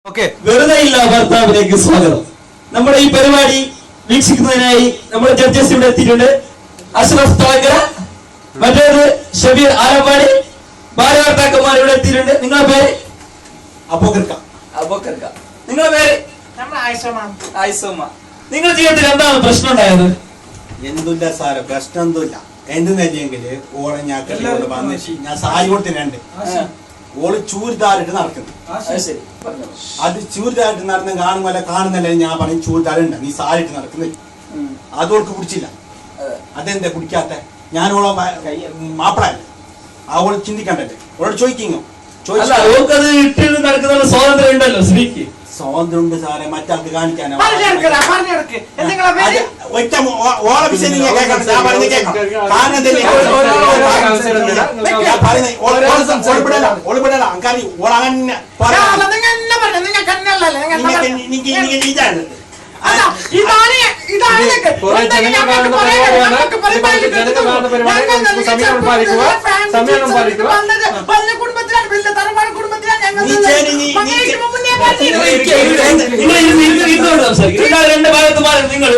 വെറുതെയില്ല ഭർത്താവിലേക്ക് സ്വാഗതം. നമ്മുടെ ഈ പരിപാടി വീക്ഷിക്കുന്നതിനായി നമ്മുടെ ജഡ്ജസ് ഇവിടെ എത്തിയിട്ടുണ്ട്. അഷ്റഫ് തളങ്കര, മറ്റേത് ഷബീർ ആലപ്പാടി, ഭാരവാർത്താക്കന്മാർ ഇവിടെ എത്തിയിട്ടുണ്ട്. നിങ്ങളുടെ പേര്? അബൂബക്കർ. നിങ്ങളുടെ പേര്? ആയിഷമ്മ. നിങ്ങളുടെ ജീവിതത്തിൽ എന്താണ് പ്രശ്നം ഉണ്ടായത്? എന്തുല്ല സാറ്, പ്രശ്നം ഒന്നുമില്ല. എന്തെന്നെങ്കിൽ ഓളെ ഞാൻ സാരി കൊടുത്തിട്ടുണ്ട്. ഓള് ചൂരിദാറിട്ട് നടക്കുന്നു. അത് ചൂരിദാറിട്ട് നടന്ന് കാണുന്നല്ലേ ഞാൻ പറയും ചൂരിദാറുണ്ട്, നീ സാരിട്ട് നടക്കുന്നില്ല. അതോൾക്ക് പിടിച്ചില്ല. അതെന്താ കുടിക്കാത്ത? ഞാൻ ഓളെ മാപ്പിളല്ല, അവള് ചിന്തിക്കണ്ടല്ലേ. ഓളോട് ചോദിക്കുന്നു. സ്വാതന്ത്ര്യം ഉണ്ടല്ലോ സ്ത്രീക്ക്. സ്വാതന്ത്ര്യം ഉണ്ട് സാറേ, മറ്റാൾക്ക് കാണിക്കാനോ. ഒറ്റ ഓളെ വിഷയം രണ്ട് ഭാഗത്ത് മാറി നിങ്ങൾ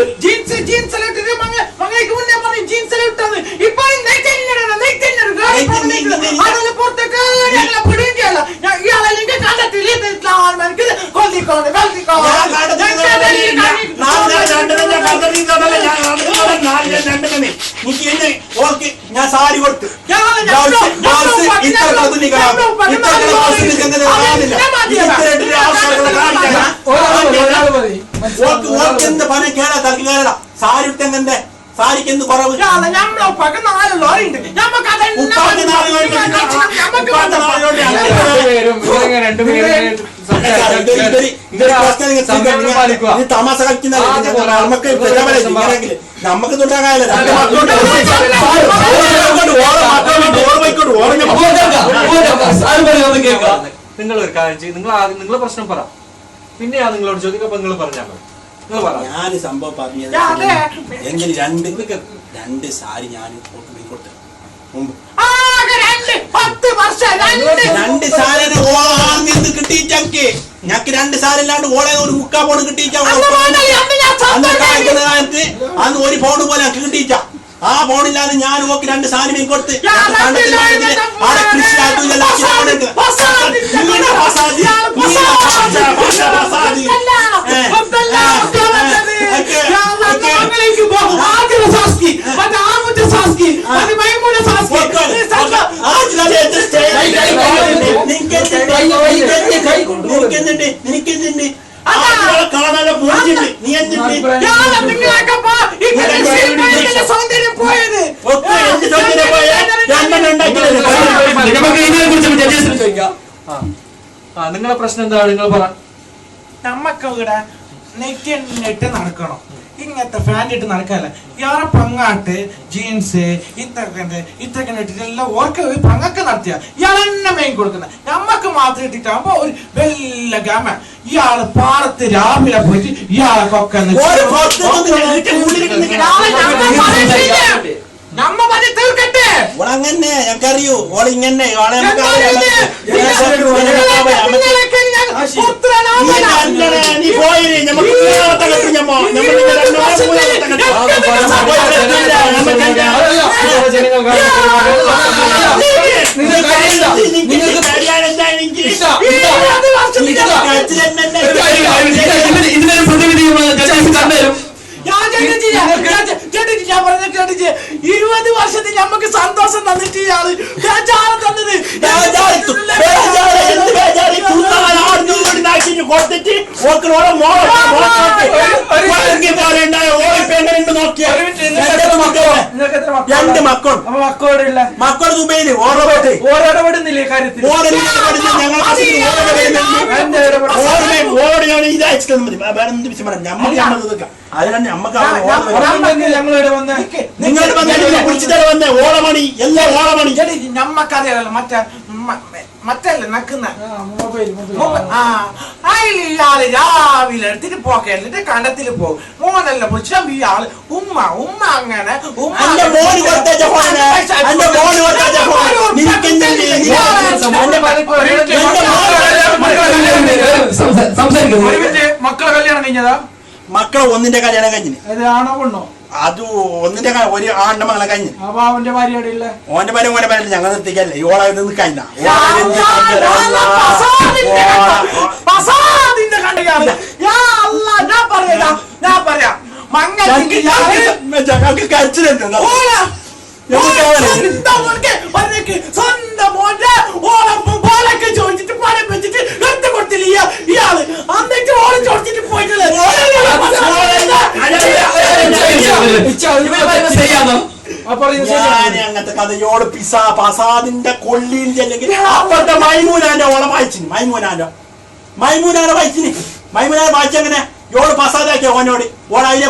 ഞാൻ സാരി കൊടുത്തു. എന്ത് പണി കേടാ തലക്ക് കേടാ. സാരി ഇട്ടെങ്കന്റെ സാരിക്ക് എന്ത് കുറവ്? തമാശ കളിക്കുന്ന നമുക്ക് തുടങ്ങാനല്ല. നിങ്ങൾ ഒരു കാര്യം ചെയ്യും, നിങ്ങൾ ആദ്യം നിങ്ങളെ പ്രശ്നം പറ, പിന്നെയാ നിങ്ങളോട് ചോദിക്കും. അപ്പൊ നിങ്ങൾ പറഞ്ഞാൽ മതി. ഞാൻ സംഭവം പറഞ്ഞത് എങ്കിൽ രണ്ട് സാരി ഞാൻ കൊടുത്തു മുമ്പ്. രണ്ട് സാരി ഓളാന്ന് കിട്ടിയിച്ചക്ക് ഞക്ക് രണ്ട് സാരി അല്ലാണ്ട് ഓളെ ഒരു മുക്കാ ഫോണ് കിട്ടിയിച്ച. അന്ന് ഒരു ഫോണ് പോലെ ഞക്ക് കിട്ടിയിച്ച. ആ ഫോണില്ലാതെ ഞാൻ ഓക്ക് രണ്ട് സാരി കൊടുത്ത് നിനക്കെന്തുണ്ട് കാണാനോ പോയിട്ടുണ്ട്. നീ എന്തുണ്ട് നിങ്ങളെ പ്രശ്നം എന്താണ്? നിങ്ങൾ പറ. നമ്മക്ക് ഇവിടെ നെറ്റ് നടക്കണം, ഇങ്ങനത്തെ ഫാൻ ഇട്ട് നടക്കാല്ല. ഇയാളെ പങ്ങാട്ട് ജീൻസ് ഇത്രയൊക്കെ ഇട്ടിട്ടെല്ലാം ഓർക്ക് പങ്ങൊക്കെ നടത്തിയ ഇയാൾ തന്നെ മെയിൻ കൊടുക്കുന്ന. നമ്മക്ക് മാത്രം ഇട്ടിട്ടാകുമ്പോ ഒരു വലിയ ഗമ. ഇയാള് പാടത്ത് രാവിലെ പോയിട്ട് ഇയാളെ കൊക്ക നമ്മ പറഞ്ഞ് തീർക്കട്ടെ. ഓളങ്ങനെ ഞങ്ങൾക്കറിയൂ. ഓളിങ്ങനെ നീ പോയി ഇതിനൊരു പ്രതിനിധി ഞാൻ പറഞ്ഞ കേട്ടിച്ച് 20 വർഷത്തിൽ നമുക്ക് സന്തോഷം തന്നിട്ട് ഇയാള് ബേജാറ് തന്നത്. രണ്ട് മക്കളുടെ ദുബൈയില് ഓരോടുന്നില്ലേ കാര്യത്തിൽ ഞമ്മക്കറിയാലോ. മറ്റല്ലേ നക്കുന്ന അയിലിയാള് രാവിലെ എടുത്തിട്ട് പോക്കല്ലേ കണ്ടത്തില് പോകും. മോനല്ല പൊച്ചാൽ ഇയാള് ഉമ്മ അങ്ങനെ സംസാരിക്കാൻ ഒരു മിനിറ്റ്, മക്കളെ കല്യാണം കഴിഞ്ഞതാ? മക്കളെ ഒന്നിന്റെ കല്യാണം കഴിഞ്ഞിന്. അത് ആണോ പെണ്ണോ? അത് ഒന്നിന്റെ ഒരു ആണിന്റെ മകളെ കഴിഞ്ഞു. അപ്പൊ അവന്റെ ഭാര്യ ഇല്ല? ഓന്റെ ഭാര്യ ഓന്റെ ഭാര്യ ഞങ്ങൾ നിർത്തിക്കല്ലേ, ഓളെ നിന്ന് കഴിഞ്ഞ ഞങ്ങൾക്ക് കരച്ചിലുണ്ട്. ചോദിച്ചിട്ട് പണം വെച്ചിട്ട് എടുത്ത് കൊടുത്തില്ല ഇയാള്. എന്നിട്ട് ഓള് ചോദിച്ചിട്ട് പോയിട്ടില്ല. ഞാൻ അങ്ങനത്തെ കഥയോട് പസാദിന്റെ കൊള്ളിയിൽ അല്ലെങ്കിൽ അപ്പുറത്തെ മൈമൂനാന്റെ ഓളെ വായിച്ചിന്. മൈമൂനാനെ വായിച്ചെങ്ങനെ ഓള് പസാദാക്കിയ ഓനോട് ഓളെ അതിലെ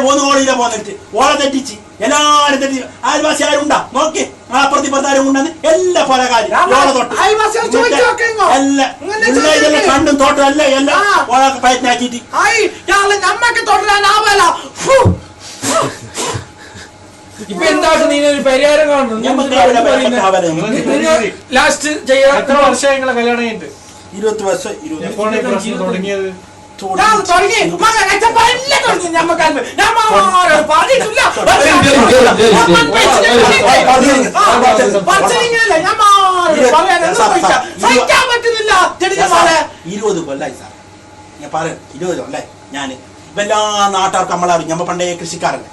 പോന്നിട്ട് ഓളെ തെറ്റിച്ച് എല്ലാരും തെറ്റി. അയൽവാസി ആരും ഉണ്ടാ നോക്കി അപ്പുറത്തി പുറത്താരും ഉണ്ടെന്ന് എല്ലാ പല കാര്യം ഓളെ തൊട്ട് എല്ലാം കണ്ടും തോട്ടും എല്ലാം എല്ലാം ഓളെ പയറ്റിനാക്കിട്ട് ഇപ്പൊ എന്താണ് നീ ഒരു പരിഹാരം കാണുന്നു? ലാസ്റ്റ് ചെയ്യാൻ എത്ര വർഷമായി നിങ്ങളെ കല്യാണം കഴിഞ്ഞിട്ട്? 20 വർഷം. എപ്പോഴാണ് ഈ പ്രശ്നം തുടങ്ങിയത്? ഞാൻ പറയാം 20 കൊല്ലേ. ഞാൻ ഇവെല്ലാ നാട്ടുകാർക്ക് നമ്മളറിയും. ഞമ്മ പണ്ടേ കൃഷിക്കാരല്ലേ,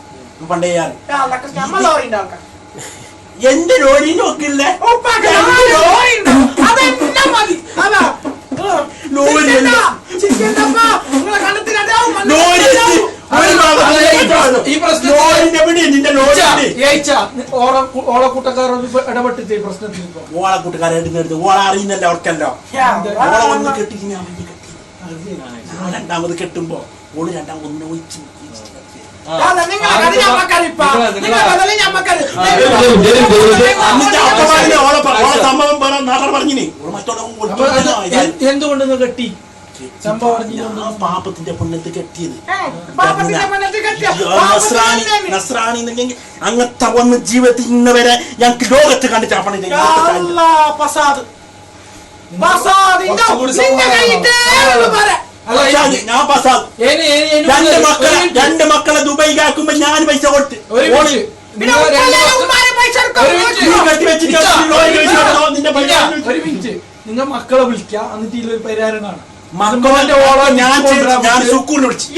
പണ്ടേ എന്റെ ലോറി നോക്കില്ലേ ഓളെ കൂട്ടക്കാരൊന്നും ഇടപെട്ടിട്ട് ഈ പ്രശ്നത്തിൽ ഓളെ കൂട്ടുകാരെ എടുത്തെടുത്ത് ഓളെ അറിയുന്നല്ലോ അവർക്കല്ലോ. ഓളെ ഒന്ന് കെട്ടിച്ച് ഞാൻ രണ്ടാമത് കെട്ടുമ്പോ ഓള് രണ്ടാമത് ഒഴിച്ച് എന്തുകൊണ്ട് കെട്ടി? പാപത്തിന്റെ പുണ്യത്ത് കെട്ടിയത്. നസ്രാണിന്നുണ്ടെങ്കിൽ അങ്ങനത്തെ ഒന്ന് ജീവിതത്തിൽ ഇന്ന് വരെ ഞങ്ങൾക്ക് ലോകത്ത് കണ്ടിട്ട് രണ്ട് മക്കളെ ദുബൈക്കാക്കുമ്പോ ഞാൻ പൈസ കൊടുത്ത് നിങ്ങൾ മക്കളെ വിളിക്കാം, എന്നിട്ട് ഇതിലൊരു പരിഹാരം കാണാം. ഞാൻ സുക്കൂറിനെ വിളിച്ചു.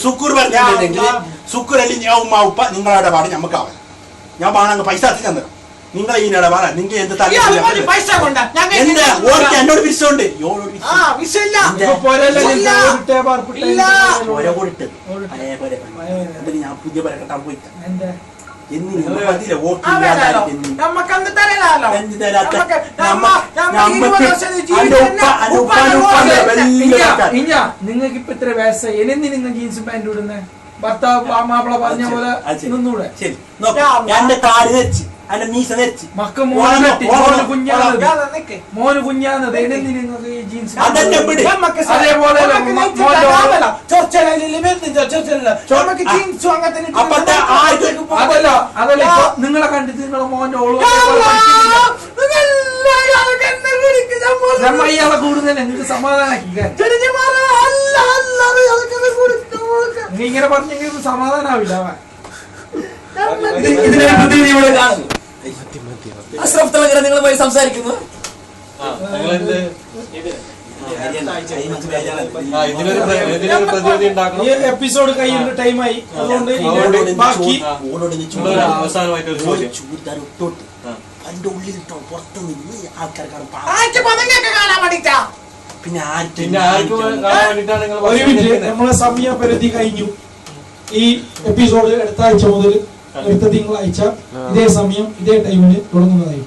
സുക്കൂർ പറഞ്ഞിട്ടുണ്ടെങ്കിൽ സുക്കൂർ അല്ലെങ്കിൽ ഞാൻ ഉമ്മ ഉപ്പ നിങ്ങളുടെ പാട് ഞമ്മക്കാവില്ല. ഞാൻ പാണങ്ങ് പൈസ എത്തി തന്നു. നിങ്ങൾ ഈ ഇടപാടാ നിങ്ങൾ എന്ത് എന്നോട് വിശ്വമുണ്ട്. ഞാൻ പുതിയ പര കെട്ടാൻ പോയിട്ടാ നിങ്ങൾക്ക് ഇപ്പൊ ഇത്ര വയസ്സായി, എന്നെ നിങ്ങൾ ജീൻസും പാൻറ് ഇടുന്നേ? ഭർത്താവ് മാപ്പിള പറഞ്ഞ പോലെ നിന്നൂടെ? എന്റെ കാല് നെച്ച് എന്റെ മീസ നെച്ച് മോന് കുഞ്ഞാന്നത് നിങ്ങൾക്ക് ഈ ജീൻസ് അതേപോലെ അതല്ല നിങ്ങളെ കണ്ടിട്ട് നിങ്ങളെ മോന്റെ ഓള് ഇയാളെ കൂടുന്നല്ലേ നിങ്ങൾക്ക് സമാധാനാക്കി. നീ ഇങ്ങനെ പറഞ്ഞെങ്കിൽ സമാധാനാവില്ല. നിങ്ങൾ പോയി സംസാരിക്കുന്നു. ഈ എപ്പിസോഡ് കഴിയുന്ന ടൈമായി, അതുകൊണ്ട് ബാക്കി അവസാനമായിട്ട് ഒരു ചോദ്യം. അതിന്റെ ഉള്ളിലിട്ടോ പുറത്തു നിന്ന് ആൾക്കാർക്കാണ് പിന്നെ ഒരു മിനിറ്റ്, നമ്മളെ സമയപരിധി കഴിഞ്ഞു. ഈ എപ്പിസോഡ് അടുത്ത ആഴ്ച മുതൽ അടുത്ത തിങ്കളാഴ്ച ഇതേ സമയം ഇതേ ടൈമിന് തുടങ്ങുന്നതായിരിക്കും.